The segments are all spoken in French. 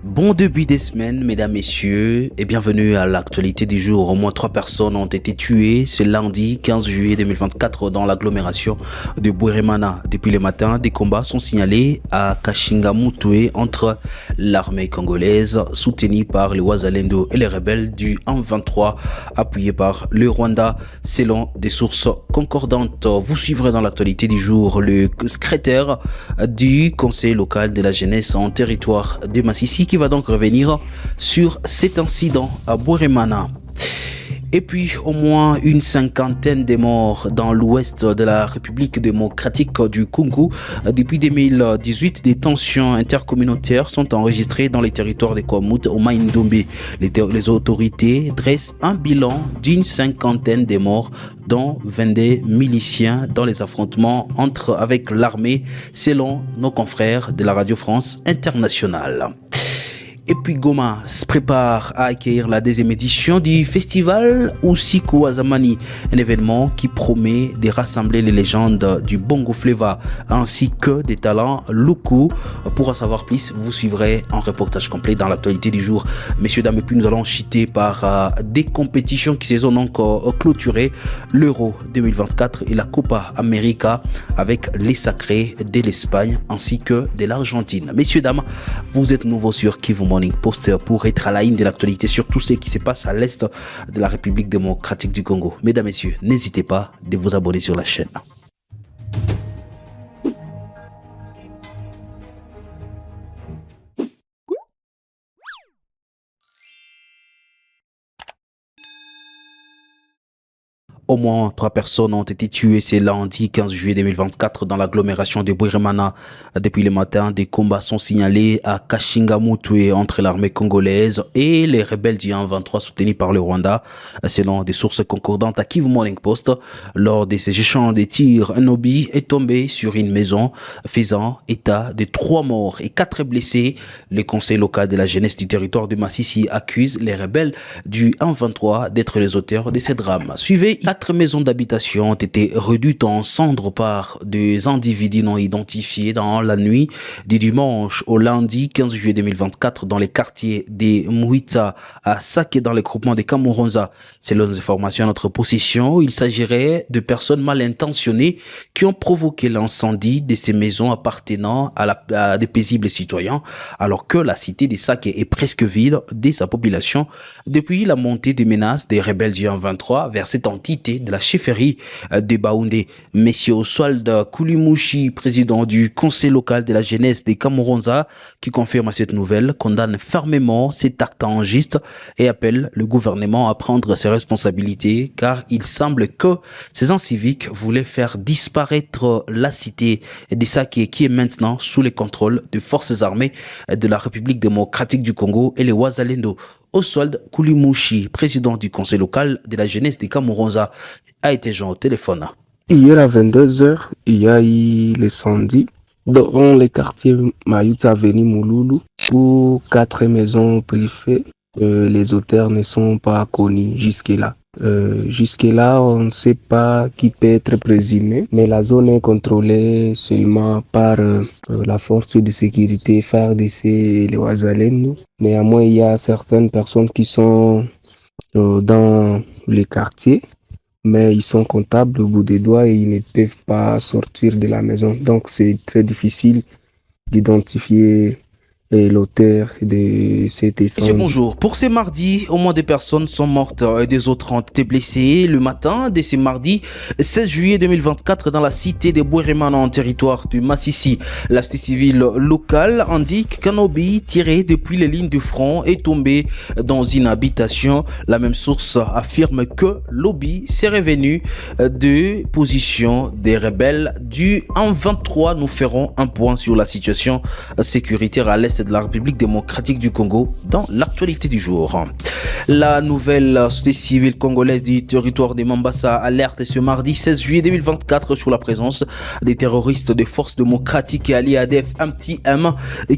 Bon début des semaines, mesdames, messieurs, et bienvenue à l'actualité du jour. Au moins 3 personnes ont été tuées ce lundi 15 juillet 2024 dans l'agglomération de Bweremana. Depuis le matin, des combats sont signalés à Kashingamutwe entre l'armée congolaise soutenue par les Wazalendo et les rebelles du 1-23 appuyés par le Rwanda selon des sources concordantes. Vous suivrez dans l'actualité du jour le secrétaire du conseil local de la jeunesse en territoire de Massissi qui va donc revenir sur cet incident à Bweremana. Et puis, au moins une cinquantaine de morts dans l'ouest de la République démocratique du Congo. Depuis 2018, des tensions intercommunautaires sont enregistrées dans les territoires de Kwamut au Maïndombe. Les autorités dressent un bilan d'une cinquantaine de morts, dont 22 miliciens dans les affrontements avec l'armée, selon nos confrères de la Radio France Internationale. Et puis Goma se prépare à accueillir la deuxième édition du festival Usiku Azamani, un événement qui promet de rassembler les légendes du Bongo Flava ainsi que des talents locaux. Pour en savoir plus, vous suivrez un reportage complet dans l'actualité du jour. Messieurs, dames, et puis nous allons chuter par des compétitions qui se sont donc clôturées, l'Euro 2024 et la Copa América avec les sacrés de l'Espagne ainsi que de l'Argentine. Messieurs, dames, vous êtes nouveaux sur Kivu Morning Post pour être à la ligne de l'actualité sur tout ce qui se passe à l'est de la République démocratique du Congo. Mesdames, messieurs, n'hésitez pas de vous abonner sur la chaîne. Au moins 3 personnes ont été tuées ce lundi 15 juillet 2024 dans l'agglomération de Bweremana. Depuis le matin, des combats sont signalés à Kashingamutwe entre l'armée congolaise et les rebelles du 1-23 soutenus par le Rwanda. Selon des sources concordantes à Kivu Morning Post, lors de ces échanges de tirs, un obus est tombé sur une maison faisant état de 3 morts et 4 blessés. Le conseil local de la jeunesse du territoire de Massissi accuse les rebelles du 1-23 d'être les auteurs de ces drames. Suivez 4 maisons d'habitation ont été réduites en cendres par des individus non identifiés dans la nuit du dimanche au lundi 15 juillet 2024 dans les quartiers des Mouita à Sake dans le groupement des Kamuronza. Selon les informations à notre possession, il s'agirait de personnes mal intentionnées qui ont provoqué l'incendie de ces maisons appartenant à des paisibles citoyens alors que la cité de Sake est presque vide de sa population depuis la montée des menaces des rebelles du 1-23 vers cette entité de la chefferie de Baoundé. Monsieur Oswald Koulimouchi, président du conseil local de la jeunesse des Kamuronza, qui confirme cette nouvelle, condamne fermement cet acte injuste et appelle le gouvernement à prendre ses responsabilités car il semble que ces inciviques voulaient faire disparaître la cité de Sake qui est maintenant sous le contrôle des forces armées de la République démocratique du Congo et les Wazalendo. Oswald Koulimouchi, président du conseil local de la jeunesse des Kamuronza, a été joint au téléphone. Hier à 22h, il y a eu l'incendie dans les quartiers Mayuta Avenue Mouloulou où 4 maisons privées. Les auteurs ne sont pas connus jusque-là. Jusque-là, on ne sait pas qui peut être présumé, mais la zone est contrôlée seulement par la force de sécurité FARDC et les Wazalendo. Néanmoins, il y a certaines personnes qui sont dans les quartiers, mais ils sont comptables au bout des doigts et ils ne peuvent pas sortir de la maison. Donc, c'est très difficile d'identifier l'auteur de cet incendie. Monsieur, bonjour. Pour ce mardi, au moins 2 personnes sont mortes et des autres ont été blessées. Le matin de ce mardi 16 juillet 2024 dans la cité de Bweremana en territoire de Massissi. La société civile locale indique qu'un obus tiré depuis les lignes de front est tombé dans une habitation. La même source affirme que l'obus s'est revenu de position des rebelles du 1-23. Nous ferons un point sur la situation sécuritaire à l'est de la République démocratique du Congo dans l'actualité du jour. La nouvelle société civile congolaise du territoire de Mambasa alerte ce mardi 16 juillet 2024 sur la présence des terroristes des forces démocratiques et alliés ADF MTM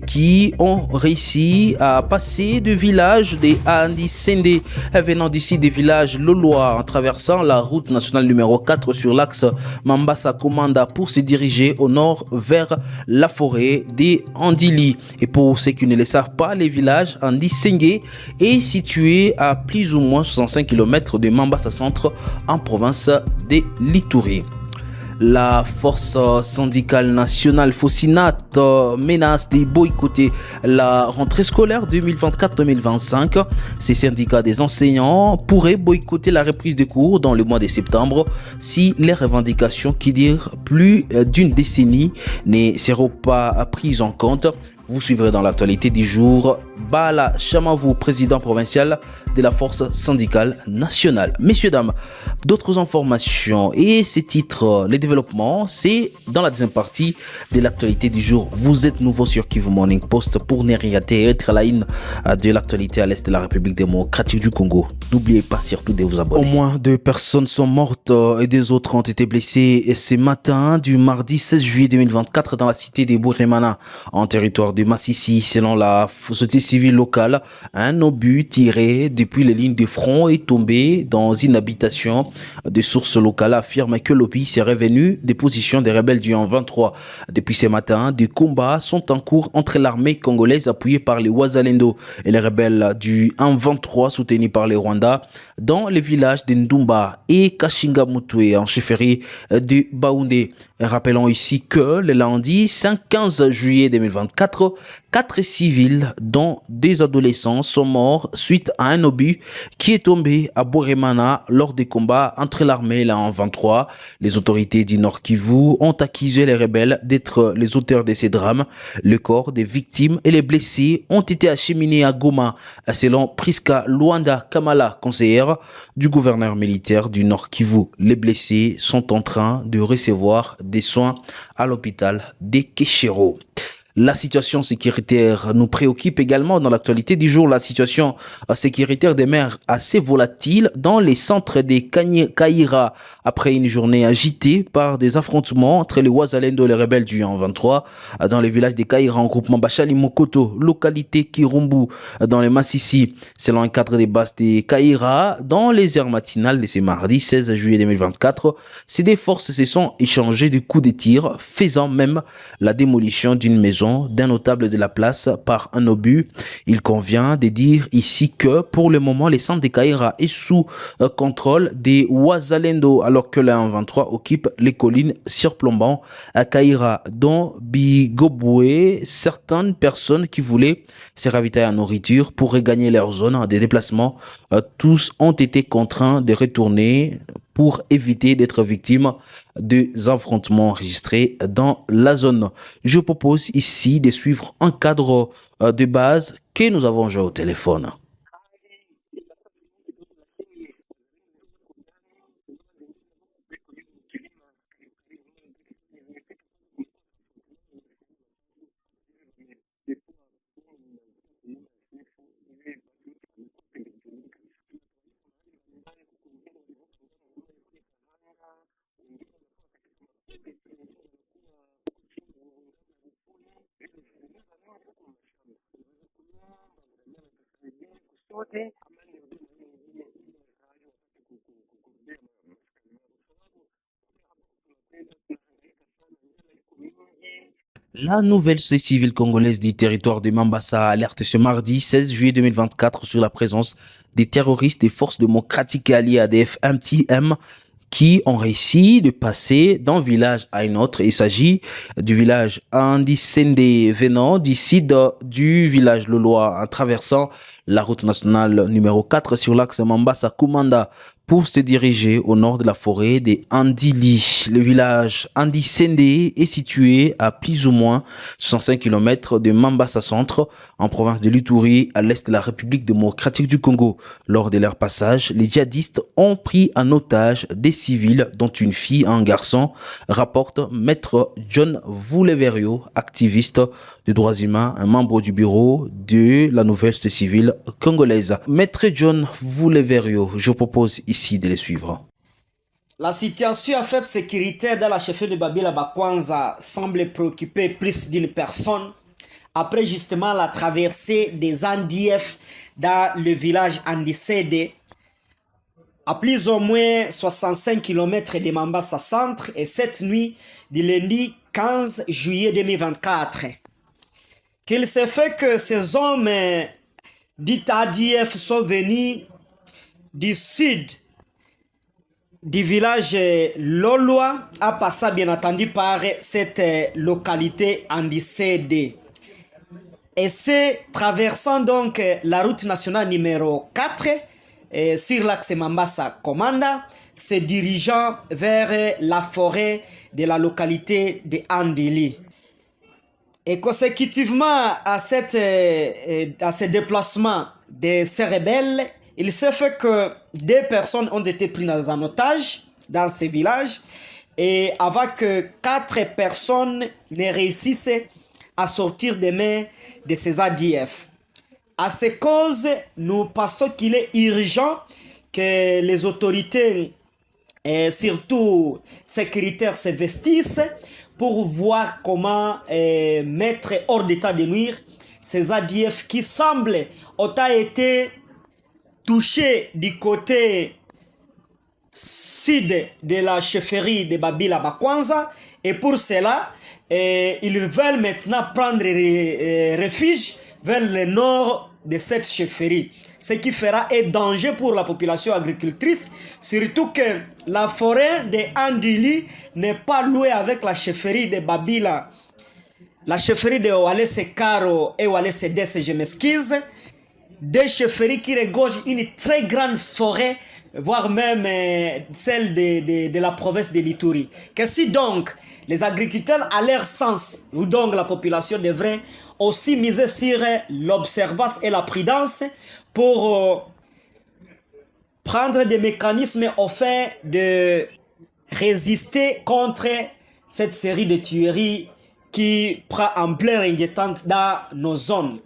qui ont réussi à passer du village des Andisende venant d'ici des villages Loloa en traversant la route nationale numéro 4 sur l'axe Mambasa-Komanda pour se diriger au nord vers la forêt des Andili. Et pour Pour ceux qui ne le savent pas, le village Andi Sengue est situé à plus ou moins 65 km de Mambasa Centre en province de l'Ituri. La force syndicale nationale Fosinat menace de boycotter la rentrée scolaire 2024-2025. Ces syndicats des enseignants pourraient boycotter la reprise des cours dans le mois de septembre si les revendications qui durent plus d'une décennie ne seront pas prises en compte. Vous suivrez dans l'actualité du jour Bala Chamavou, président provincial de la force syndicale nationale. Messieurs, dames, d'autres informations et ces titres, les développements, c'est dans la deuxième partie de l'actualité du jour. Vous êtes nouveau sur Kivu Morning Post pour ne rien rater et être à la une de l'actualité à l'est de la République démocratique du Congo. N'oubliez pas surtout de vous abonner. Au moins 2 personnes sont mortes et 2 autres ont été blessées ce matin du mardi 16 juillet 2024 dans la cité de Bouiremana, en territoire de Massissi. Selon la société civile locale, un obus tiré depuis les lignes de front est tombé dans une habitation. Des sources locales affirment que l'obus serait venu des positions des rebelles du 23. Depuis ce matin, des combats sont en cours entre l'armée congolaise appuyée par les Wazalendo et les rebelles du 23 soutenus par les Rwandais dans les villages de Ndumba et Kashinga Mutwe en chefferie de Baoundé. Rappelons ici que le lundi 15 juillet 2024, 4 civils, dont 2 adolescents, sont morts suite à un obus qui est tombé à Bouiremana lors des combats entre l'armée et la 23. Les autorités du Nord Kivu ont accusé les rebelles d'être les auteurs de ces drames. Le corps des victimes et les blessés ont été acheminés à Goma, selon Priska Luanda Kamala, conseillère du gouverneur militaire du Nord Kivu. Les blessés sont en train de recevoir des soins à l'hôpital de Keshero. La situation sécuritaire nous préoccupe également dans l'actualité du jour. La situation sécuritaire demeure assez volatile dans les centres des Kaïra après une journée agitée par des affrontements entre les Wazalendo et les rebelles du 23 dans les villages des Kaïra en groupement Bachali Mokoto, localité Kirumbu dans les Massissi. Selon un cadre des bases des Kaïra, dans les heures matinales de ce mardi 16 juillet 2024, ces deux forces se sont échangées de coups de tir, faisant même la démolition d'une maison d'un notable de la place par un obus. Il convient de dire ici que pour le moment les centres de Kaïra est sous contrôle des Wazalendo alors que la 23 occupe les collines surplombant à Kaïra dont Bigoboué. Certaines personnes qui voulaient se ravitailler en nourriture pour regagner leur zone de déplacement, tous ont été contraints de retourner pour éviter d'être victimes des affrontements enregistrés dans la zone. Je propose ici de suivre un cadre de base que nous avons joué au téléphone. La nouvelle société civile congolaise du territoire de Mambasa alerte ce mardi 16 juillet 2024 sur la présence des terroristes des forces démocratiques et alliées ADF MTM qui ont réussi de passer d'un village à un autre. Il s'agit du village Andisende venant du sud du village Loloa en traversant la route nationale numéro 4 sur l'axe Mambasa-Kumanda pour se diriger au nord de la forêt des Andili. Le village Andisende est situé à plus ou moins 65 km de Mambasa Centre, en province de l'Ituri, à l'est de la République démocratique du Congo. Lors de leur passage, les djihadistes ont pris en otage des civils, dont une fille et un garçon, rapporte Maître John Vouleverio, activiste des droits humains, un membre du bureau de la nouvelle société civile congolaise. Maître John Vouleverio, je propose ici de les suivre. La situation en fait sécuritaire dans la chefferie de Babila Bakwanza semble préoccuper plus d'une personne après justement la traversée des ANDF dans le village Andisede à plus ou moins 65 km de Mambasa Centre et cette nuit du lundi 15 juillet 2024. qu'il se fait que ces hommes dits ADF sont venus du sud du village Loloa, à passer bien entendu par cette localité Andicédé. Et c'est traversant donc la route nationale numéro 4 sur l'axe Mambasa-Komanda, se dirigeant vers la forêt de la localité de Andili. Et consécutivement à ce déplacement de ces rebelles, il s'est fait que 2 personnes ont été prises en otage dans ces villages et avant que 4 personnes ne réussissent à sortir des mains de ces ADF. À ces causes, nous pensons qu'il est urgent que les autorités, et surtout sécuritaires, s'investissent pour voir comment mettre hors d'état de nuire ces ADF qui semblent ont été touchés du côté sud de la chefferie de Babila Bakwanza, et pour cela, ils veulent maintenant prendre refuge vers le nord de cette chefferie, ce qui fera un danger pour la population agricultrice, surtout que la forêt de Andili n'est pas louée avec la chefferie de Babila. La chefferie de Walese Karo et Walese Desse, je m'excuse, des chefferies qui regorgent une très grande forêt, voire même celle de la province de l'Ituri. Que si donc les agriculteurs, à leur sens, ou donc la population devrait aussi miser sur l'observance et la prudence pour prendre des mécanismes afin de résister contre cette série de tueries qui prend ampleur inquiétante dans nos zones.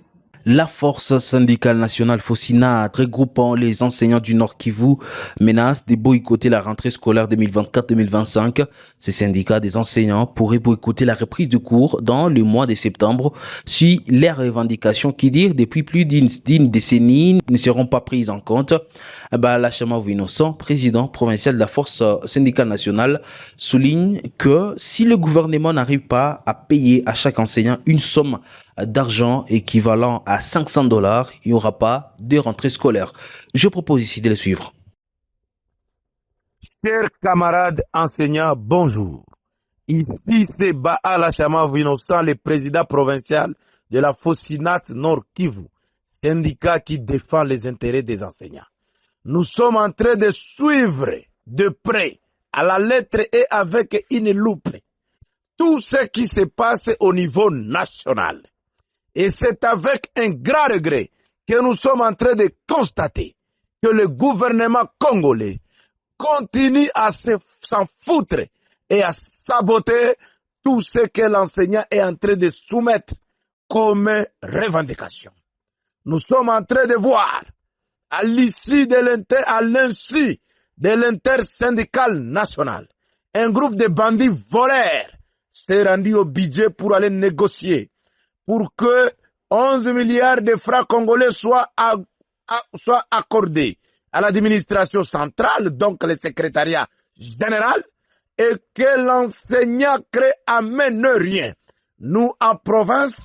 La force syndicale nationale Fosina, regroupant les enseignants du Nord Kivu, menace de boycotter la rentrée scolaire 2024-2025. Ces syndicats des enseignants pourraient boycotter la reprise de cours dans le mois de septembre si les revendications qui dirent depuis plus d'une décennie ne seront pas prises en compte. Lachama Innocent, président provincial de la force syndicale nationale, souligne que si le gouvernement n'arrive pas à payer à chaque enseignant une somme d'argent équivalent à $500, il n'y aura pas de rentrée scolaire. Je propose ici de le suivre. Chers camarades enseignants, bonjour. Ici, c'est Baal Lachama Innocent, le président provincial de la Fosinat Nord Kivu, syndicat qui défend les intérêts des enseignants. Nous sommes en train de suivre de près, à la lettre et avec une loupe, tout ce qui se passe au niveau national. Et c'est avec un grand regret que nous sommes en train de constater que le gouvernement congolais continue à s'en foutre et à saboter tout ce que l'enseignant est en train de soumettre comme revendication. Nous sommes en train de voir, à l'insu de l'intersyndicale nationale, un groupe de bandits voleurs s'est rendu au budget pour aller négocier pour que 11 milliards de francs congolais soient accordés à l'administration centrale, donc le secrétariat général, et que l'enseignant crée amène rien. Nous, en province,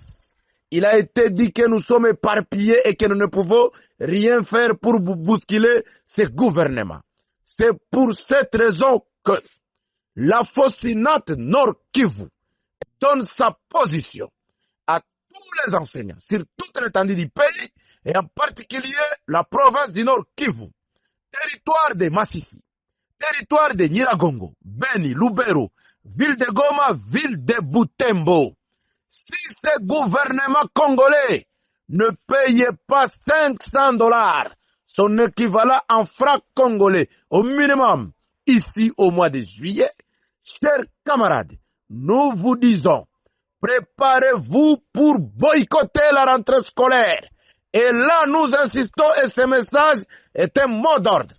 il a été dit que nous sommes éparpillés et que nous ne pouvons rien faire pour bousculer ce gouvernement. C'est pour cette raison que la Fosinat Nord Kivu donne sa position à tous les enseignants sur toute l'étendue du pays et en particulier la province du Nord Kivu, territoire de Massissi, territoire de Nyiragongo, Beni, Lubero, ville de Goma, ville de Butembo. Si ce gouvernement congolais ne paye pas $500, son équivalent en francs congolais au minimum, ici au mois de juillet, chers camarades, nous vous disons, préparez-vous pour boycotter la rentrée scolaire. Et là, nous insistons et ce message est un mot d'ordre.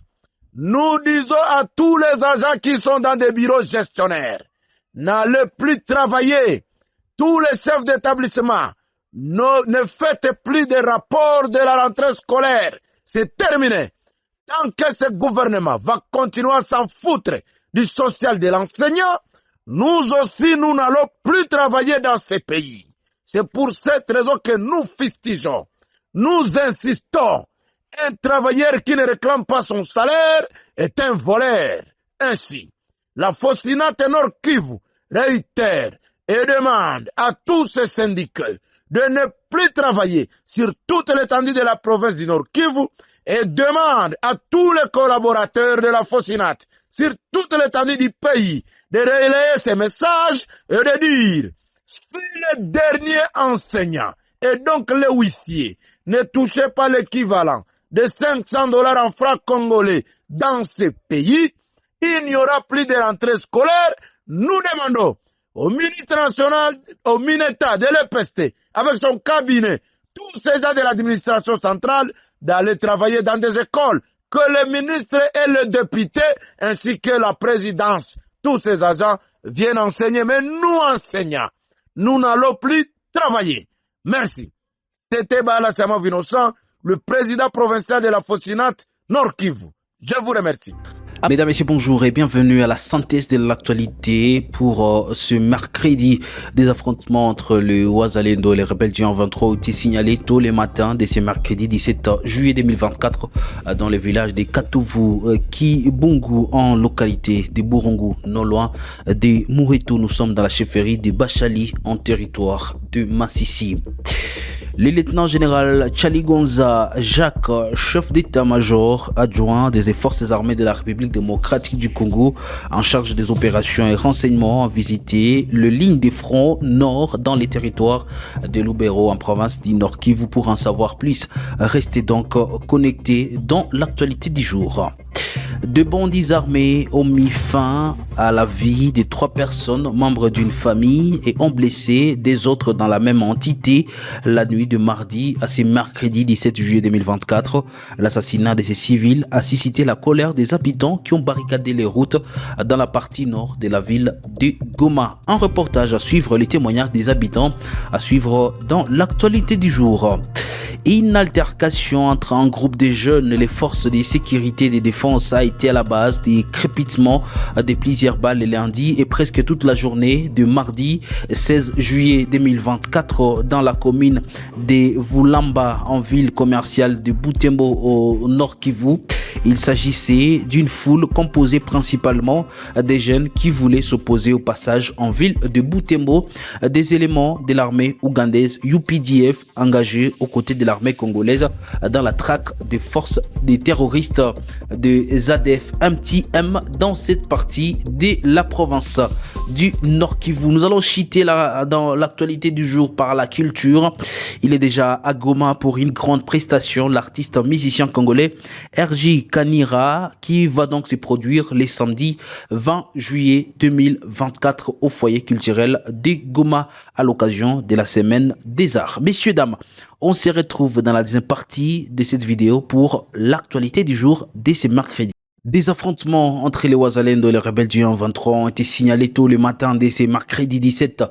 Nous disons à tous les agents qui sont dans des bureaux gestionnaires, n'allez plus travailler. Tous les chefs d'établissement, ne faites plus de rapports de la rentrée scolaire. C'est terminé. Tant que ce gouvernement va continuer à s'en foutre du social de l'enseignant, nous aussi, nous n'allons plus travailler dans ces pays. C'est pour cette raison que nous fustigeons, nous insistons. Un travailleur qui ne réclame pas son salaire est un voleur. Ainsi, la Fosinate Nord Kivu réitère et demande à tous ces syndicats de ne plus travailler sur toute l'étendue de la province du Nord Kivu et demande à tous les collaborateurs de la Fosinate sur toute l'étendue du pays de relayer ces messages et de dire si les derniers enseignants et donc les huissiers ne touchaient pas l'équivalent de $500 en francs congolais dans ce pays, il n'y aura plus de rentrée scolaire. Nous demandons au ministre national, au MINETA de l'EPST, avec son cabinet, tous ces gens de l'administration centrale, d'aller travailler dans des écoles, que le ministre et le député, ainsi que la présidence, tous ces agents viennent enseigner. Mais nous, enseignants, nous n'allons plus travailler. Merci. C'était Bala Samov Innocent, le président provincial de la Fosinate Nord Kivu. Je vous remercie. Mesdames, Messieurs, bonjour et bienvenue à la synthèse de l'actualité pour ce mercredi. Des affrontements entre le Wazalendo et les rebelles du 23 ont été signalés tôt le matin de ce mercredi 17 juillet 2024 dans le village de Katovu, Kibungu, en localité de Burungu, non loin de Mureto. Nous sommes dans la chefferie de Bachali, en territoire de Massissi. Le lieutenant-général Chaligonza Jacques, chef d'état-major adjoint des forces armées de la République démocratique du Congo, en charge des opérations et renseignements, a visité le ligne de front nord dans les territoires de Lubero en province du Nord Kivu. Pour en savoir plus, restez donc connectés dans l'actualité du jour. De bandits armés ont mis fin à la vie de 3 personnes membres d'une famille et ont blessé des autres dans la même entité la nuit de mardi à ce mercredi 17 juillet 2024. L'assassinat de ces civils a suscité la colère des habitants qui ont barricadé les routes dans la partie nord de la ville de Goma. Un reportage à suivre, les témoignages des habitants à suivre dans l'actualité du jour. Une altercation entre un groupe de jeunes et les forces de sécurité et de défense a été à la base des crépitements de plusieurs balles le lundi et presque toute la journée de mardi 16 juillet 2024 dans la commune de Vulamba en ville commerciale de Butembo au Nord Kivu. Il s'agissait d'une foule composée principalement des jeunes qui voulaient s'opposer au passage en ville de Butembo des éléments de l'armée ougandaise UPDF engagés aux côtés de l'armée congolaise dans la traque des forces des terroristes de ZADF MTM dans cette partie de la province du Nord Kivu. Nous allons chiter dans l'actualité du jour par la culture. Il est déjà à Goma pour une grande prestation. L'artiste musicien congolais RJ Kanira qui va donc se produire les samedis 20 juillet 2024 au foyer culturel de Goma à l'occasion de la semaine des arts. Messieurs, dames, on se retrouve dans la deuxième partie de cette vidéo pour l'actualité du jour de ce mercredi. Des affrontements entre les Wazalendo et les rebelles du 23 ont été signalés tôt le matin de ce mercredi 17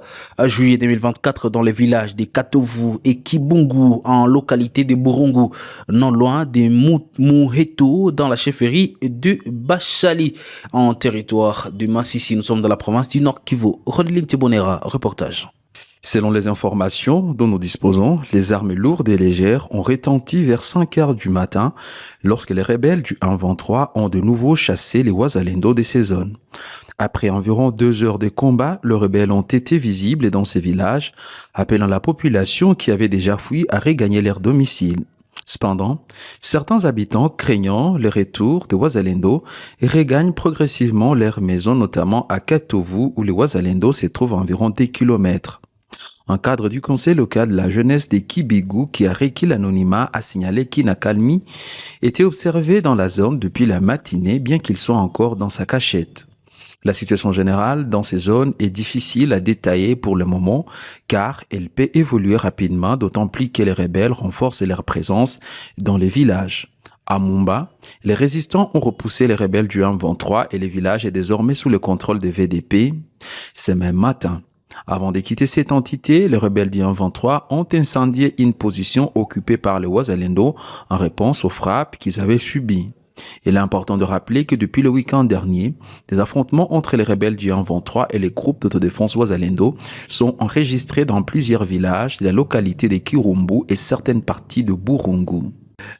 juillet 2024 dans les villages de Katovu et Kibungu en localité de Burungu, non loin de Mureto dans la chefferie de Bachali en territoire de Massissi. Nous sommes dans la province du Nord Kivu. Rodeline Tebonera, reportage. Selon les informations dont nous disposons, les armes lourdes et légères ont retenti vers 5 heures du matin lorsque les rebelles du 1-23 ont de nouveau chassé les Wazalendo de ces zones. Après environ 2 heures de combat, les rebelles ont été visibles dans ces villages, appelant la population qui avait déjà fui à regagner leur domicile. Cependant, certains habitants, craignant le retour des Wazalendo, regagnent progressivement leurs maisons, notamment à Katovu où les Wazalendo se trouvent à environ 10 kilomètres. Un cadre du conseil local de la jeunesse de Kibigu qui a requis l'anonymat a signalé qu'Inakalmi était observé dans la zone depuis la matinée bien qu'il soit encore dans sa cachette. La situation générale dans ces zones est difficile à détailler pour le moment car elle peut évoluer rapidement d'autant plus que les rebelles renforcent leur présence dans les villages. À Mumba, les résistants ont repoussé les rebelles du 1-23 et le village est désormais sous le contrôle des VDP ce même matin. Avant de quitter cette entité, les rebelles du 1-23 ont incendié une position occupée par les Wazalendo en réponse aux frappes qu'ils avaient subies. Il est important de rappeler que depuis le week-end dernier, des affrontements entre les rebelles du 1-23 et les groupes d'autodéfense Wazalendo sont enregistrés dans plusieurs villages de la localité de Kirumbu et certaines parties de Burungu.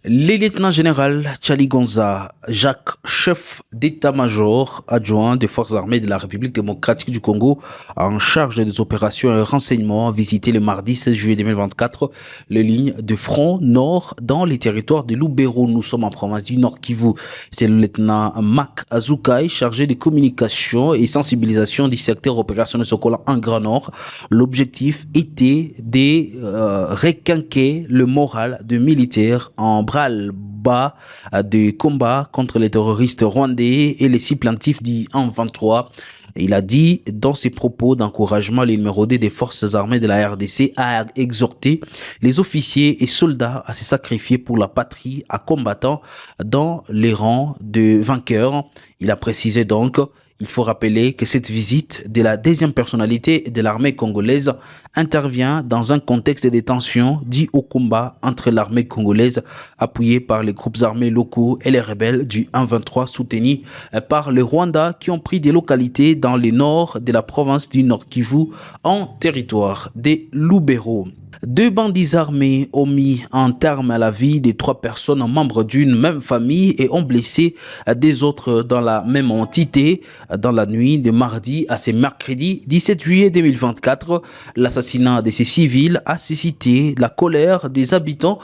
Le lieutenant-général Tchali Gonza, Jacques, chef d'état-major adjoint des forces armées de la République démocratique du Congo, en charge des opérations et renseignements, a visité le mardi 16 juillet 2024 les lignes de front nord dans les territoires de Lubero. Nous sommes en province du Nord Kivu. C'est le lieutenant Mak Azukai, chargé de communication et sensibilisation du secteur opérationnel Sokola en Grand Nord. L'objectif était de requinquer le moral de militaires en bras-le-bas de combat contre les terroristes rwandais et les supplétifs du 1-23. Il a dit dans ses propos d'encouragement les numéro 2 des forces armées de la RDC à exhorter les officiers et soldats à se sacrifier pour la patrie, à combattant dans les rangs de vainqueurs. Il a précisé donc: il faut rappeler que cette visite de la deuxième personnalité de l'armée congolaise intervient dans un contexte de tensions dû au combat entre l'armée congolaise appuyée par les groupes armés locaux et les rebelles du 1-23 soutenus par le Rwanda qui ont pris des localités dans le nord de la province du Nord Kivu en territoire des Lubero. 2 bandits armés ont mis un terme à la vie de 3 personnes membres d'une même famille et ont blessé des autres dans la même entité dans la nuit de mardi à ce mercredi 17 juillet 2024. L'assassinat de ces civils a suscité la colère des habitants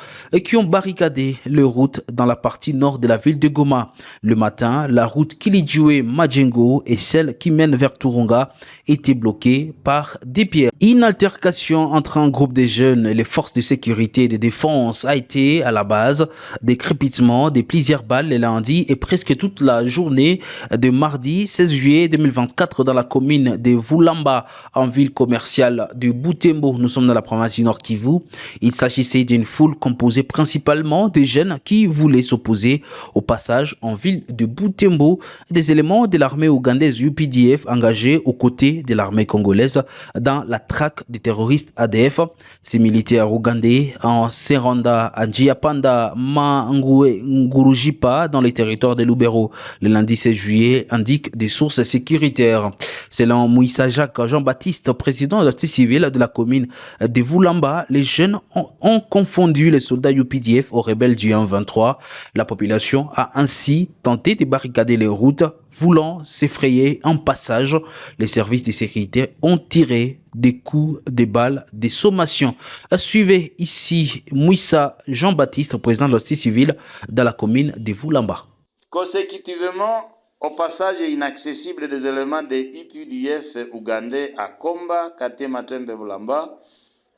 qui ont barricadé les routes dans la partie nord de la ville de Goma. Le matin, la route Kilijue-Majengo et celle qui mène vers Turunga étaient bloquées par des pierres. Une altercation entre un groupe de jeunes et les forces de sécurité et de défense a été à la base des crépitements de plusieurs balles le lundi et presque toute la journée de mardi 16 juillet 2024 dans la commune de Vulamba en ville commerciale de Butembo. Nous sommes dans la province du Nord Kivu. Il s'agissait d'une foule composée principalement de jeunes qui voulaient s'opposer au passage en ville de Butembo des éléments de l'armée ougandaise UPDF engagés aux côtés de l'armée congolaise dans la traque des terroristes ADF. Ces militaires ougandais en Seranda, à Djiapanda, Mangoué, Ngurujipa dans les territoires de Lubero. Le lundi 16 juillet indique des sources sécuritaires. Selon Mouissa Jacques Jean-Baptiste, président de la société civile de la commune de Vulamba, les jeunes ont confondu les soldats UPDF aux rebelles du 1-23. La population a ainsi tenté de barricader les routes, voulant s'effrayer en passage. Les services de sécurité ont tiré des coups de balles, des sommations. Suivez ici Mouissa Jean-Baptiste, président de la société civile dans la commune de Vulamba. Consécutivement au passage inaccessible des éléments des IPDF ougandais à Komba, quartier Matembe Vulamba,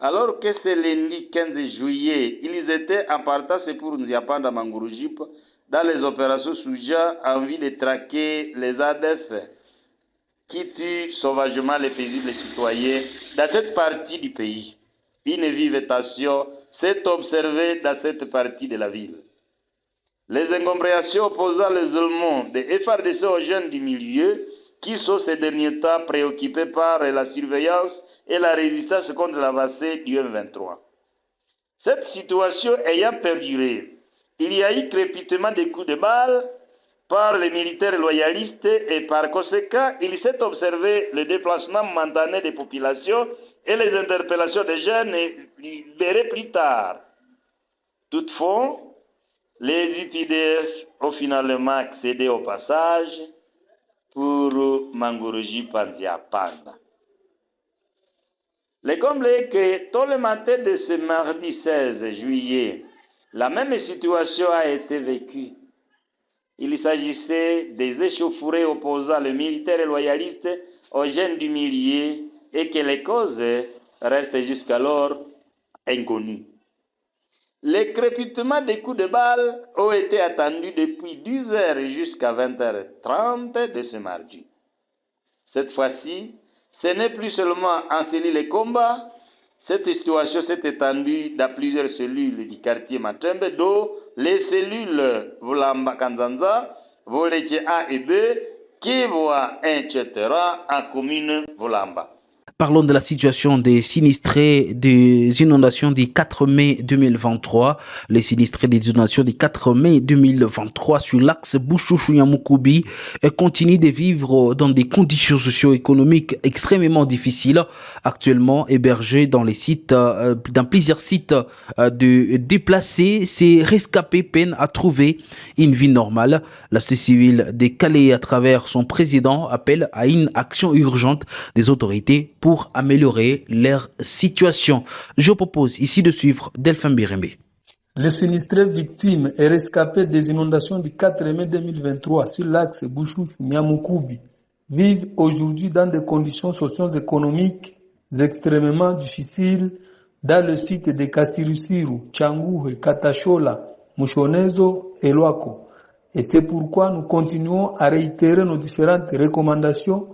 alors que c'est lundi 15 juillet, ils étaient en partage pour Nziapanda Mangurujip dans les opérations Souja en vue de traquer les ADF qui tuent sauvagement les paisibles citoyens dans cette partie du pays. Une vive tension s'est observée dans cette partie de la ville. Les ingombrations opposant les éléments de FRDC aux jeunes du milieu qui sont ces derniers temps préoccupés par la surveillance et la résistance contre l'avancée du M23. Cette situation ayant perduré, il y a eu crépitement des coups de balles par les militaires loyalistes et par conséquent, il s'est observé le déplacement momentané des populations et les interpellations des jeunes libérés plus tard. Toutefois, les IPDF ont finalement accédé au passage pour Manguruji Panziapanda. Le comble est que tôt le matin de ce mardi 16 juillet, la même situation a été vécue. Il s'agissait des échauffourées opposant les militaires loyalistes aux jeunes du milieu et que les causes restent jusqu'alors inconnues. Les crépitements des coups de balle ont été attendus depuis 10h jusqu'à 20h30 de ce mardi. Cette fois-ci, ce n'est plus seulement en cellules les combats. Cette situation s'est étendue dans plusieurs cellules du quartier Matembe, dont les cellules Vulamba Kanzanza, Voleche A et B, Kivoa, etc., en commune Vulamba. Parlons de la situation des sinistrés des inondations du 4 mai 2023. Les sinistrés des inondations du 4 mai 2023 sur l'axe Bouchouchou-Yamoukoubi continuent de vivre dans des conditions socio-économiques extrêmement difficiles, actuellement hébergés dans les sites, dans plusieurs sites de déplacés. Ces rescapés peinent à trouver une vie normale. La société civile de Calais, à travers son président, appelle à une action urgente des autorités pour améliorer leur situation. Je propose ici de suivre Delphin Birembe. Les sinistrés victimes et rescapés des inondations du 4 mai 2023 sur l'axe Bouchouchou-Nyamukoubi vivent aujourd'hui dans des conditions socio-économiques extrêmement difficiles dans le site de Kassirusiru, Tchangouhe, Katachola, Mushonezo et Loako. Et c'est pourquoi nous continuons à réitérer nos différentes recommandations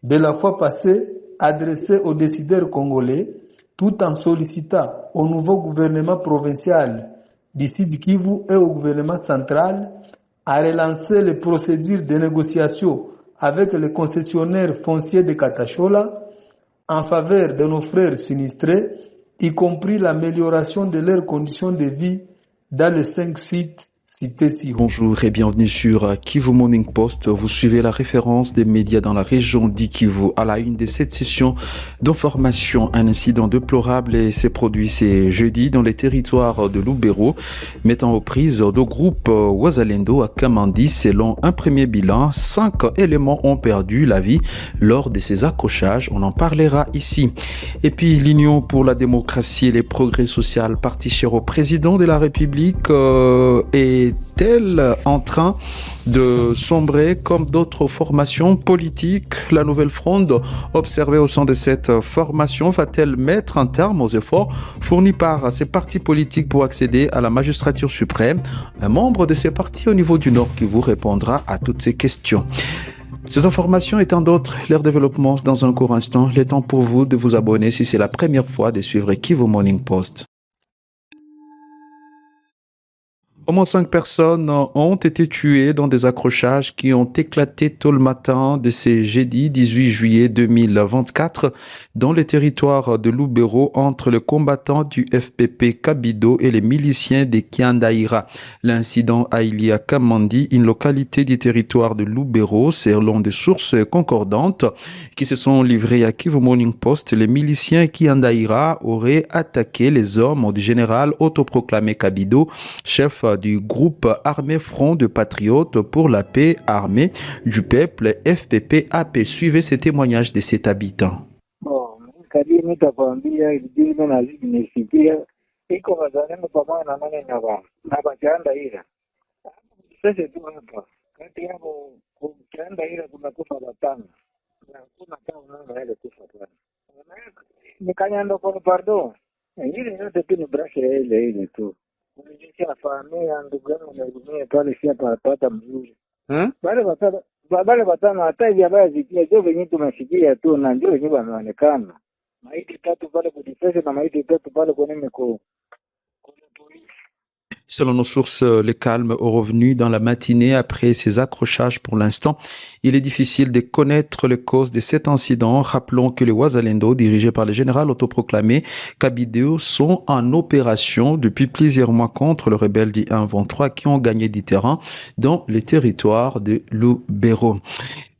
de la fois passée adressées aux décideurs congolais, tout en sollicitant au nouveau gouvernement provincial d'ici du Kivu et au gouvernement central à relancer les procédures de négociation avec les concessionnaires fonciers de Katachola en faveur de nos frères sinistrés, y compris l'amélioration de leurs conditions de vie dans les 5 sites. Bonjour et bienvenue sur Kivu Morning Post. Vous suivez la référence des médias dans la région d'Ikivu. À la une de cette session d'information, un incident déplorable s'est produit ce jeudi dans les territoires de Lubero, mettant aux prises de groupes Wazalendo à Kamandi. Selon un premier bilan, 5 éléments ont perdu la vie lors de ces accrochages. On en parlera ici. Et puis l'Union pour la démocratie et les progrès sociaux, parti cher au président de la République, est-elle en train de sombrer comme d'autres formations politiques? La nouvelle fronde observée au sein de cette formation va-t-elle mettre un terme aux efforts fournis par ces partis politiques pour accéder à la magistrature suprême? Un membre de ces partis au niveau du Nord qui vous répondra à toutes ces questions. Ces informations et tant d'autres, leur développement dans un court instant. Il est temps pour vous de vous abonner si c'est la première fois de suivre Kivu Morning Post. Au moins 5 personnes ont été tuées dans des accrochages qui ont éclaté tôt le matin de ce jeudi 18 juillet 2024 dans les territoires de Lubero entre les combattants du FPP Kabido et les miliciens des Kiandaïra. L'incident a eu lieu à Kamandi, une localité du territoire de Lubero, selon des sources concordantes qui se sont livrées à Kivu Morning Post. Les miliciens Kiandaïra auraient attaqué les hommes du général autoproclamé Kabido, chef du groupe armé Front de Patriotes pour la paix armée du peuple FPP-AP. Suivez ces témoignages de cet habitant. Wale watano hata hivi habari zikia ndio venye tunasikia tu na ndio wenyewe wanaonekana. Maiti 3 pale kudifesa na maiti 3 pale kwenye meko. Selon nos sources, le calme est revenu dans la matinée après ces accrochages. Pour l'instant, il est difficile de connaître les causes de cet incident. Rappelons que les Wazalendo, dirigés par le général autoproclamé Kabido, sont en opération depuis plusieurs mois contre le rebelle du 1-23 qui ont gagné du terrain dans les territoires de Lubero.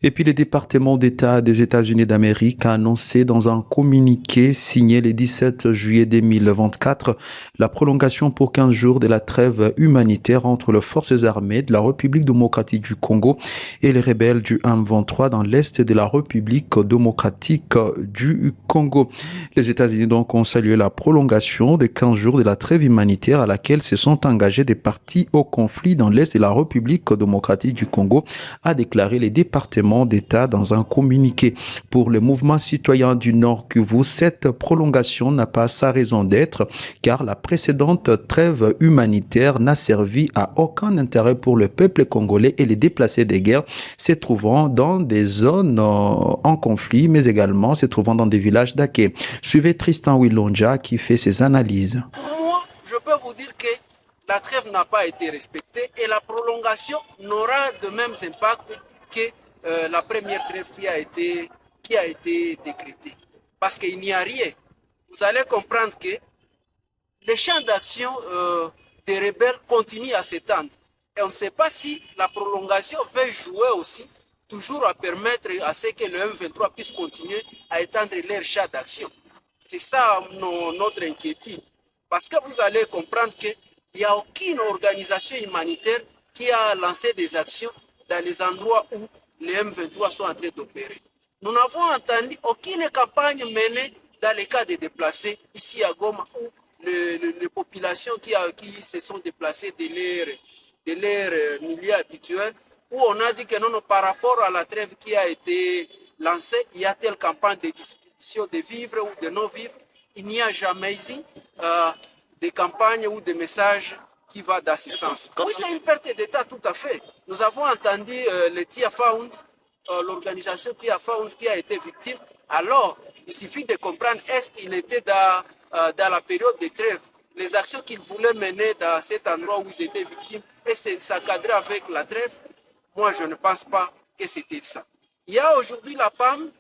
Et puis le département d'État des États-Unis d'Amérique a annoncé dans un communiqué signé le 17 juillet 2024 la prolongation pour 15 jours de la trêve humanitaire entre les forces armées de la République démocratique du Congo et les rebelles du M23 dans l'est de la République démocratique du Congo. Les États-Unis donc ont salué la prolongation de 15 jours de la trêve humanitaire à laquelle se sont engagés des partis au conflit dans l'est de la République démocratique du Congo, a déclaré les départements d'État dans un communiqué. Pour le mouvement citoyen du Nord Kivu, cette prolongation n'a pas sa raison d'être car la précédente trêve humanitaire n'a servi à aucun intérêt pour le peuple congolais et les déplacés de guerre se trouvant dans des zones en conflit mais également se trouvant dans des villages d'Aké. Suivez Tristan Wilonja qui fait ses analyses. Pour moi, je peux vous dire que la trêve n'a pas été respectée et la prolongation n'aura de même impact que la première trêve qui a été décrétée. parce qu'il n'y a rien, vous allez comprendre que les champs d'action des rebelles continuent à s'étendre. Et on ne sait pas si la prolongation va jouer aussi, toujours à permettre à ce que le M23 puisse continuer à étendre leur champ d'action. C'est ça notre inquiétude. Parce que vous allez comprendre qu'il n'y a aucune organisation humanitaire qui a lancé des actions dans les endroits où les M23 sont en train d'opérer. Nous n'avons entendu aucune campagne menée dans les cas de déplacés ici à Goma, où les populations qui se sont déplacées de leur milieu habituel, où on a dit que non, par rapport à la trêve qui a été lancée, il y a telle campagne de distribution de vivres ou de non-vivres. Il n'y a jamais ici des campagnes ou des messages qui vont dans ce sens. Oui, c'est une perte d'État tout à fait. Nous avons entendu le Tia Found, l'organisation Tia Found qui a été victime. Alors, il suffit de comprendre, est-ce qu'il était dans la période de trêve, les actions qu'il voulait mener dans cet endroit où ils étaient victimes, est-ce que ça cadrait avec la trêve? Moi, je ne pense pas que c'était ça. Il y a aujourd'hui la PAM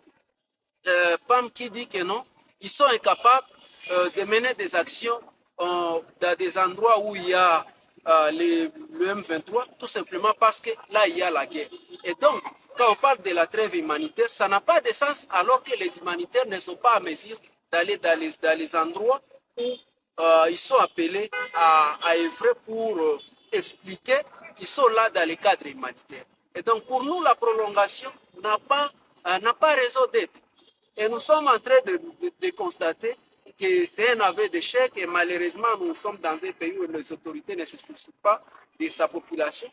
qui dit que non, ils sont incapables de mener des actions dans des endroits où il y a le M23, tout simplement parce que là, il y a la guerre. Et donc, quand on parle de la trêve humanitaire, ça n'a pas de sens alors que les humanitaires ne sont pas à mesure d'aller dans les endroits où ils sont appelés à œuvrer pour expliquer qu'ils sont là dans les cadres humanitaires. Et donc, pour nous, la prolongation n'a pas raison d'être. Et nous sommes en train de constater que c'est un aveu d'échec et malheureusement, nous sommes dans un pays où les autorités ne se soucient pas de sa population.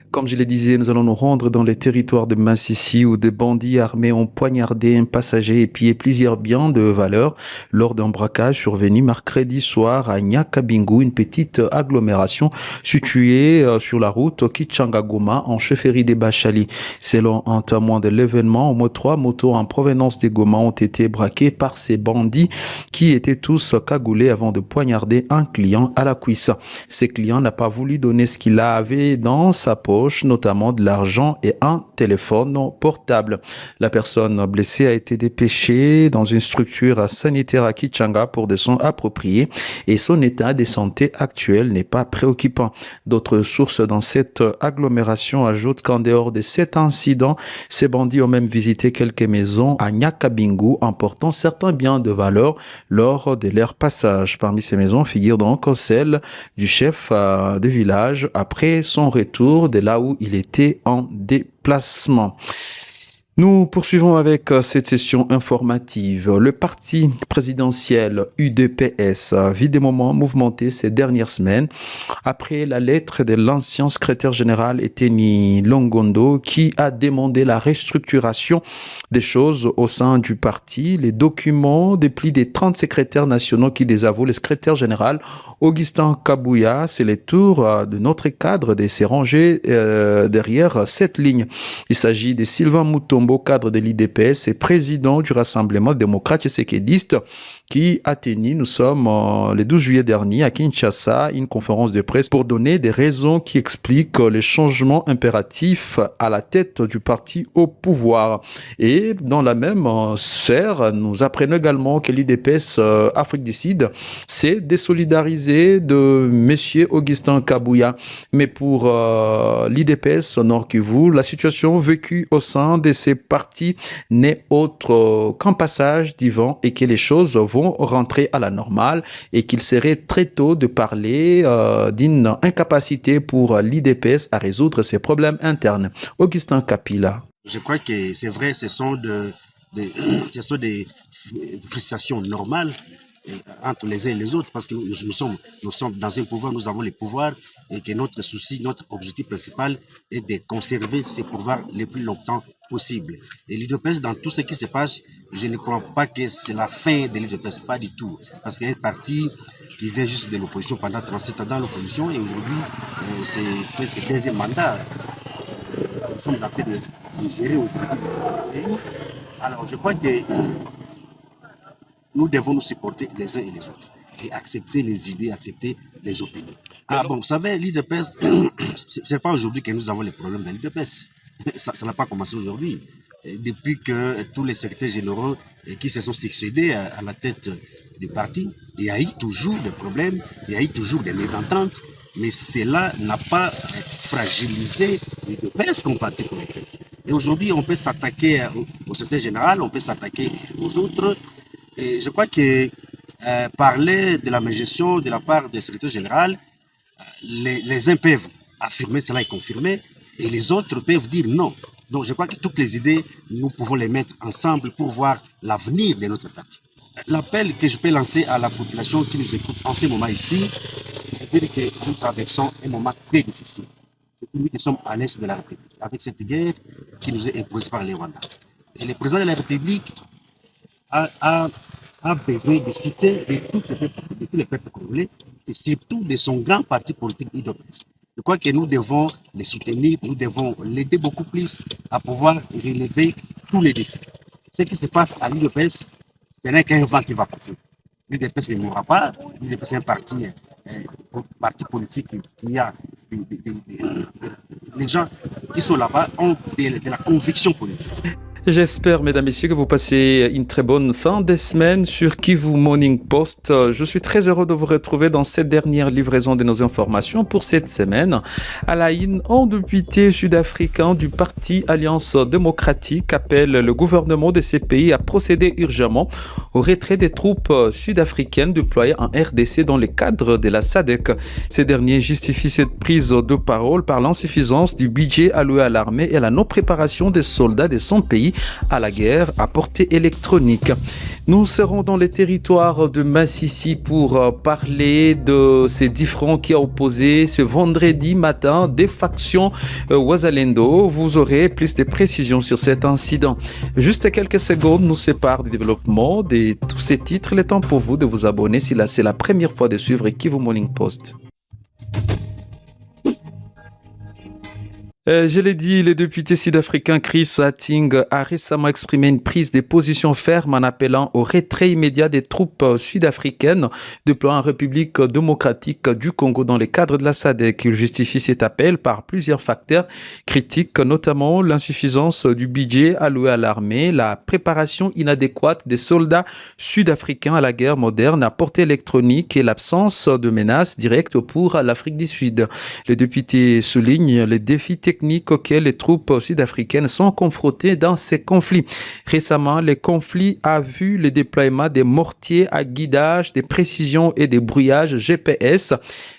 Comme je le disais, nous allons nous rendre dans les territoires de Massissi où des bandits armés ont poignardé un passager et pillé plusieurs biens de valeur lors d'un braquage survenu mercredi soir à Nyakabingu, une petite agglomération située sur la route Kichanga-Goma en chefferie des Bachali. Selon un témoin de l'événement, au moins 3 motos en provenance des Goma ont été braquées par ces bandits qui étaient tous cagoulés avant de poignarder un client à la cuisse. Ce client n'a pas voulu donner ce qu'il avait dans sa poche, notamment de l'argent et un téléphone portable. La personne blessée a été dépêchée dans une structure sanitaire à Kichanga pour des soins appropriés et son état de santé actuel n'est pas préoccupant. D'autres sources dans cette agglomération ajoutent qu'en dehors de cet incident, ces bandits ont même visité quelques maisons à Nyakabingu, emportant certains biens de valeur lors de leur passage. Parmi ces maisons figure donc celle du chef de village après son retour de là où il était en déplacement. Nous poursuivons avec cette session informative. Le parti présidentiel UDPS vit des moments mouvementés ces dernières semaines après la lettre de l'ancien secrétaire général Eteni Longondo qui a demandé la restructuration des choses au sein du parti. Les documents de plus des 30 secrétaires nationaux qui désavouent le secrétaire général Augustin Kabouya, c'est le tour de notre cadre de se ranger derrière cette ligne. Il s'agit de Sylvain Mutombo, cadre de l'IDPS et président du Rassemblement démocrate tshisekedi qui a tenu, nous sommes le 12 juillet dernier à Kinshasa, une conférence de presse pour donner des raisons qui expliquent les changements impératifs à la tête du parti au pouvoir. Et dans la même sphère, nous apprenons également que l'IDPS Afrique du Sud s'est désolidarisé de M. Augustin Kabouya. Mais pour l'IDPS Nord Kivu, la situation vécue au sein de ces partis n'est autre qu'un passage du vent et que les choses vont rentrer à la normale et qu'il serait très tôt de parler d'une incapacité pour l'IDPS à résoudre ses problèmes internes. Augustin Kapila. Je crois que c'est vrai, ce sont des frustrations normales entre les uns et les autres parce que nous sommes dans un pouvoir, nous avons le pouvoir et que notre souci, notre objectif principal est de conserver ces pouvoirs le plus longtemps possible. Et l'IDPS, dans tout ce qui se passe, je ne crois pas que c'est la fin de l'IDPS, pas du tout. Parce qu'il y a un parti qui vient juste de l'opposition pendant 37 ans dans l'opposition et aujourd'hui, c'est presque le 15e mandat. Nous sommes en train de gérer aujourd'hui. Alors, je crois que nous devons nous supporter les uns et les autres et accepter les idées, accepter les opinions. Ah bon, vous savez, l'IDPS, ce n'est pas aujourd'hui que nous avons les problèmes de l'IDPS. Ça n'a pas commencé aujourd'hui. depuis que tous les secrétaires généraux qui se sont succédés à la tête du parti, il y a eu toujours des problèmes, il y a eu toujours des mésententes, mais cela n'a pas fragilisé l'UDPS comme parti politique. Et aujourd'hui, on peut s'attaquer au secrétaire général, on peut s'attaquer aux autres. Et je crois que parler de la mégestion de la part du secrétaire général, les uns peuvent affirmer cela et confirmer, et les autres peuvent dire non. Donc je crois que toutes les idées, nous pouvons les mettre ensemble pour voir l'avenir de notre parti. L'appel que je peux lancer à la population qui nous écoute en ce moment ici, c'est dire que nous traversons un moment très difficile. C'est pour nous qui sommes à l'est de la République, avec cette guerre qui nous est imposée par les Rwandais. Et le président de la République a besoin de soutien de tous les peuples congolais et surtout de son grand parti politique UDPS. Je crois que nous devons les soutenir, nous devons l'aider beaucoup plus à pouvoir relever tous les défis. Ce qui se passe à l'UDPS, ce n'est qu'un vent qui va passer. L'UDPS ne mourra pas, l'UDPS est un parti politique qui a les gens qui sont là-bas ont de la conviction politique. J'espère, mesdames, messieurs, que vous passez une très bonne fin de semaine sur Kivu Morning Post. Je suis très heureux de vous retrouver dans cette dernière livraison de nos informations pour cette semaine. À la une, un député sud-africain du parti Alliance démocratique appelle le gouvernement de ces pays à procéder urgemment au retrait des troupes sud-africaines déployées en RDC dans le cadre de la SADC. Ces derniers justifient cette prise de parole par l'insuffisance du budget alloué à l'armée et à la non-préparation des soldats de son pays à la guerre à portée électronique. Nous serons dans les territoires de Massissi pour parler de ces différends qui ont opposé ce vendredi matin des factions Wazalendo. Vous aurez plus de précisions sur cet incident. Juste quelques secondes nous séparent du développement de tous ces titres. Il est temps pour vous de vous abonner si c'est la première fois de suivre Kivu Morning Post. Je l'ai dit, le député sud-africain Chris Hatting a récemment exprimé une prise de position ferme en appelant au retrait immédiat des troupes sud-africaines déployées en République démocratique du Congo dans le cadre de la SADC. Il justifie cet appel par plusieurs facteurs critiques, notamment l'insuffisance du budget alloué à l'armée, la préparation inadéquate des soldats sud-africains à la guerre moderne à portée électronique et l'absence de menaces directes pour l'Afrique du Sud. Le député souligne les défis techniques auxquels les troupes sud-africaines sont confrontées dans ces conflits. Récemment, le conflit a vu le déploiement des mortiers à guidage, des précisions et des brouillages GPS,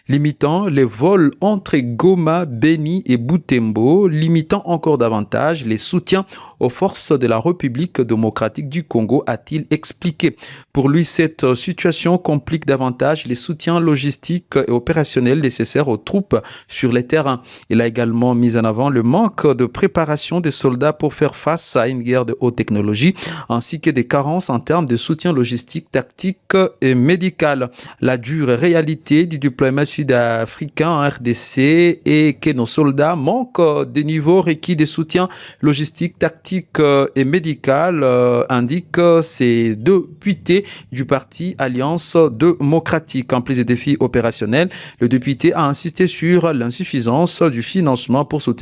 limitant les vols entre Goma, Beni et Butembo, limitant encore davantage les soutiens aux forces de la République démocratique du Congo, a-t-il expliqué. Pour lui, cette situation complique davantage les soutiens logistiques et opérationnels nécessaires aux troupes sur les terrains. Il a également mis en avant le manque de préparation des soldats pour faire face à une guerre de haute technologie, ainsi que des carences en termes de soutien logistique, tactique et médical. La dure réalité du déploiement sud-africain en RDC est que nos soldats manquent des niveaux requis de soutien logistique, tactique et médical, indique ces deux députés du parti Alliance démocratique. En plus des défis opérationnels, le député a insisté sur l'insuffisance du financement pour soutenir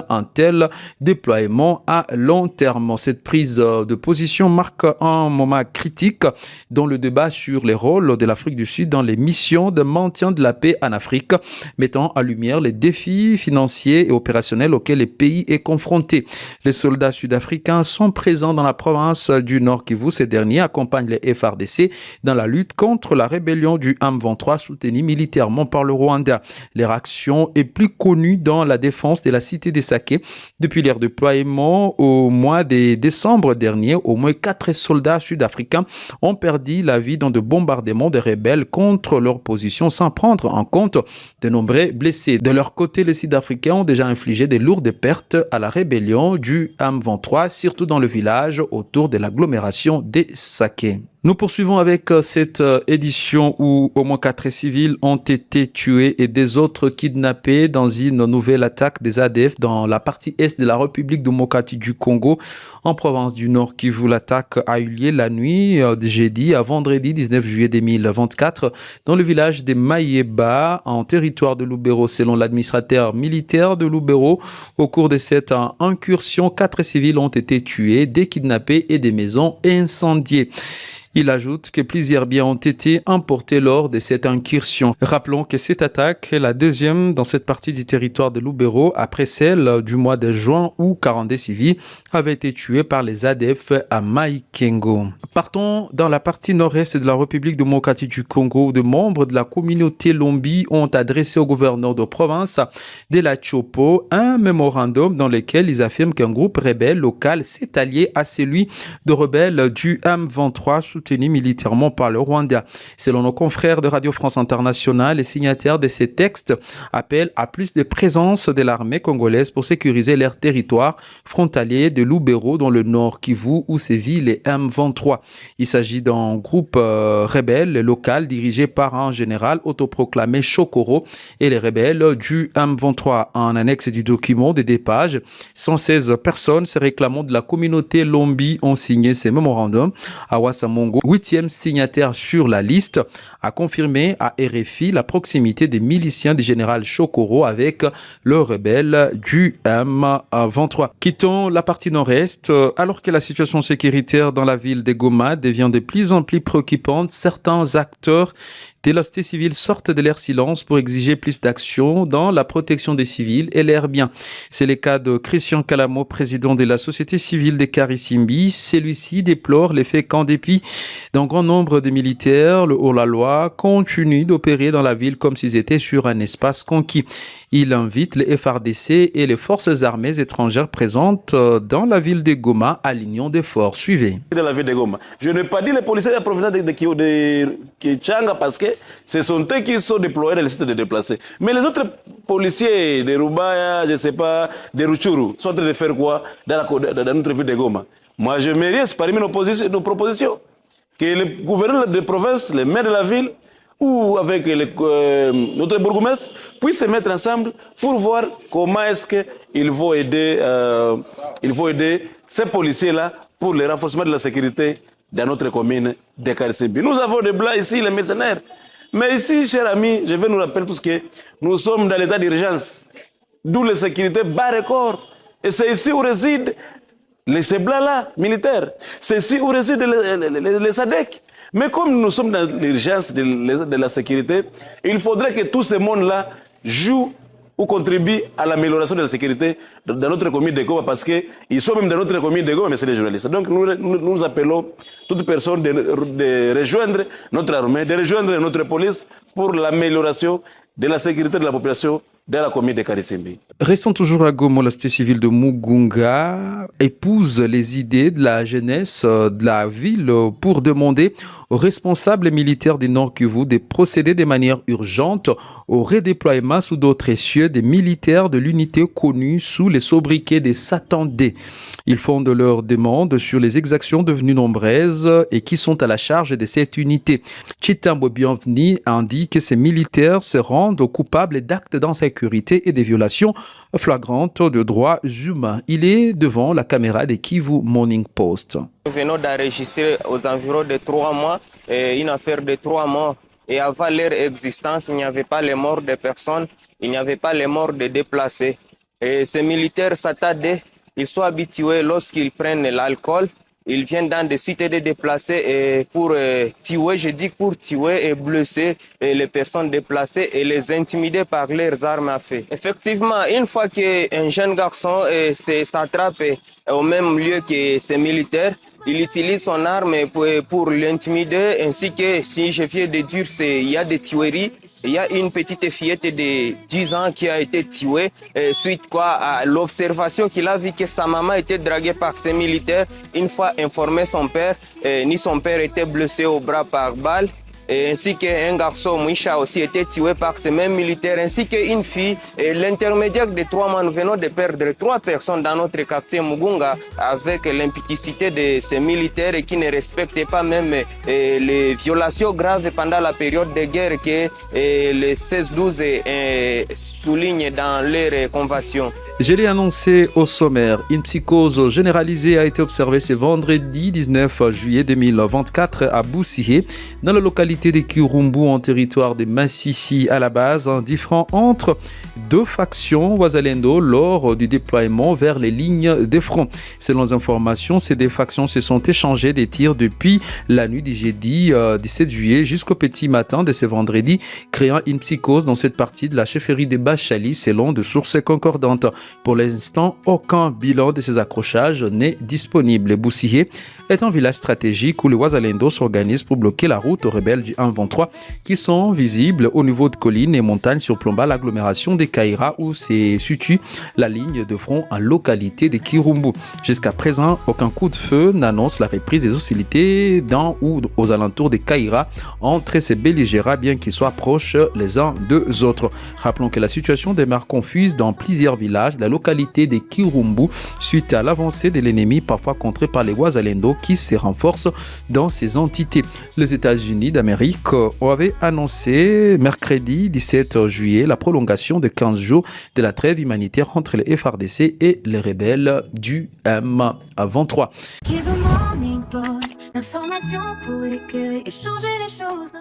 un tel déploiement à long terme. Cette prise de position marque un moment critique dans le débat sur les rôles de l'Afrique du Sud dans les missions de maintien de la paix en Afrique, mettant en lumière les défis financiers et opérationnels auxquels le pays est confronté. Les soldats sud-africains sont présents dans la province du Nord Kivu. Ces derniers accompagnent les FARDC dans la lutte contre la rébellion du M23 soutenue militairement par le Rwanda. Leur action est plus connue dans la défense de la cité des Saké. Depuis leur déploiement au mois de décembre dernier, au moins 4 soldats sud-africains ont perdu la vie dans de bombardements des rebelles contre leur position sans prendre en compte de nombreux blessés. De leur côté, les Sud-Africains ont déjà infligé de lourdes pertes à la rébellion du M23, surtout dans le village autour de l'agglomération des Saké. Nous poursuivons avec cette édition où au moins 4 civils ont été tués et des autres kidnappés dans une nouvelle attaque des ADF dans la partie est de la République démocratique du Congo, en province du Nord Kivu. L'attaque a eu lieu la nuit de jeudi à vendredi 19 juillet 2024 dans le village de Mayeba, en territoire de Lubero. Selon l'administrateur militaire de Lubero, au cours de cette incursion, 4 civils ont été tués, des kidnappés et des maisons incendiées. Il ajoute que plusieurs biens ont été emportés lors de cette incursion. Rappelons que cette attaque est la deuxième dans cette partie du territoire de Lubero après celle du mois de juin où 42 civils avaient été tués par les ADF à Maikengo. Partons dans la partie nord-est de la République démocratique du Congo où de membres de la communauté Lombi ont adressé au gouverneur de province de la Chopo un mémorandum dans lequel ils affirment qu'un groupe rebelle local s'est allié à celui de rebelles du M23 soutenu militairement par le Rwanda. Selon nos confrères de Radio France Internationale, les signataires de ces textes appellent à plus de présence de l'armée congolaise pour sécuriser leur territoire frontalier de Lubero dans le nord Kivu où sévit les M23. Il s'agit d'un groupe rebelle local dirigé par un général autoproclamé Chokoro et les rebelles du M23. En annexe du document des 2 pages, 116 personnes se réclamant de la communauté Lombi ont signé ces mémorandums. Awassa Mongo, 8e signataire sur la liste, a confirmé à RFI la proximité des miliciens du général Chokoro avec le rebelle du M23. Quittons la partie nord-est. Alors que la situation sécuritaire dans la ville de Goma devient de plus en plus préoccupante, certains acteurs de la société civile sortent de leur silence pour exiger plus d'action dans la protection des civils et leurs biens. C'est le cas de Christian Kalamo, président de la société civile de Karisimbi. Celui-ci déplore le fait qu'en dépit d'un grand nombre de militaires, le hors-la-loi continue d'opérer dans la ville comme s'ils étaient sur un espace conquis. Il invite les FRDC et les forces armées étrangères présentes dans la ville de Goma à l'union des forces. Suivez. Dans la ville de Goma. Je n'ai pas dit les policiers de la province de Kichanga parce que ce sont eux qui sont déployés dans les sites de déplacés. Mais les autres policiers de Rubaya, je ne sais pas, de Ruchuru, sont en train de faire quoi dans notre ville de Goma? Moi, je mérite parmi nos propositions que le gouverneur de province, le maire de la ville, ou avec notre bourgmestre, puissent se mettre ensemble pour voir comment est-ce qu'ils vont aider ces policiers-là pour le renforcement de la sécurité dans notre commune de Karisimbi. Nous avons des blancs ici, les mercenaires. Mais ici, chers amis, je vais nous rappeler tous que nous sommes dans l'état d'urgence, d'où la sécurité bat record. Et c'est ici où résident ces blancs-là, militaires. C'est ici où résident les SADC. Mais comme nous sommes dans l'urgence de la sécurité, il faudrait que tout ce monde-là joue ou contribue à l'amélioration de la sécurité dans notre commune de Goma parce qu'ils sont même dans notre commune de Goma, mais c'est les journalistes. Donc nous appelons toute personne de rejoindre notre armée, de rejoindre notre police pour l'amélioration de la sécurité de la population dans la commune de Karisimbi. Restons toujours à Goma. La société civile de Mugunga épouse les idées de la jeunesse de la ville pour demander aux responsables militaires du Nord Kivu de procéder de manière urgente au redéploiement sous d'autres cieux des militaires de l'unité connue sous les sobriquets des Satandés. Ils fondent leurs demandes sur les exactions devenues nombreuses et qui sont à la charge de cette unité. Chitambo Bienveni indique que ces militaires se rendent coupables d'actes d'insécurité et des violations flagrantes de droits humains. Il est devant la caméra de Kivu Morning Post. Nous venons d'enregistrer aux environs de 3 mois une affaire de 3 morts. Et avant leur existence, il n'y avait pas les morts de personnes, il n'y avait pas les morts de déplacés. Et ces militaires s'attardaient, ils sont habitués lorsqu'ils prennent l'alcool, ils viennent dans des sites de déplacés et pour tuer, je dis pour tuer et blesser les personnes déplacées et les intimider par leurs armes à feu. Effectivement, une fois qu'un jeune garçon s'attrape au même lieu que ces militaires, il utilise son arme pour l'intimider, ainsi que, si je viens de dire, il y a des tueries. Il y a une petite fillette de 10 ans qui a été tuée suite à l'observation qu'il a vu que sa maman était draguée par ces militaires. Une fois informé son père, ni son père était blessé au bras par balle, ainsi qu'un garçon, Mouisha, aussi été tué par ces mêmes militaires, ainsi qu'une fille. Et l'intermédiaire de 3 mois, nous venons de perdre 3 personnes dans notre quartier Mugunga avec l'impudicité de ces militaires qui ne respectaient pas même les violations graves pendant la période de guerre que les 16-12 soulignent dans leur convention. Je l'ai annoncé au sommaire, une psychose généralisée a été observée ce vendredi 19 juillet 2024 à Boussihé, dans la localité de Kirumbu, en territoire de Massissi. À la base, un différend entre 2 factions Wazalendo lors du déploiement vers les lignes de front. Selon les informations, ces 2 factions se sont échangées des tirs depuis la nuit du jeudi 17 juillet jusqu'au petit matin de ce vendredi, créant une psychose dans cette partie de la chefferie de Bachali selon de sources concordantes. Pour l'instant, aucun bilan de ces accrochages n'est disponible. Boussihé est un village stratégique où les Wazalendo s'organisent pour bloquer la route aux rebelles du 1-23 qui sont visibles au niveau de collines et montagnes surplombant l'agglomération de Kaira où se situe la ligne de front en localité de Kirumbu. Jusqu'à présent, aucun coup de feu n'annonce la reprise des hostilités dans ou aux alentours de Kaira entre ces belligérants, bien qu'ils soient proches les uns des autres. Rappelons que la situation demeure confuse dans plusieurs villages de la localité de Kirumbu suite à l'avancée de l'ennemi, parfois contré par les Wazalendo qui se renforcent dans ces entités. Les États-Unis d'Amérique avaient annoncé mercredi 17 juillet la prolongation de 15 jours de la trêve humanitaire entre les FARDC et les rebelles du M23. L'information pour éclairer et changer les choses.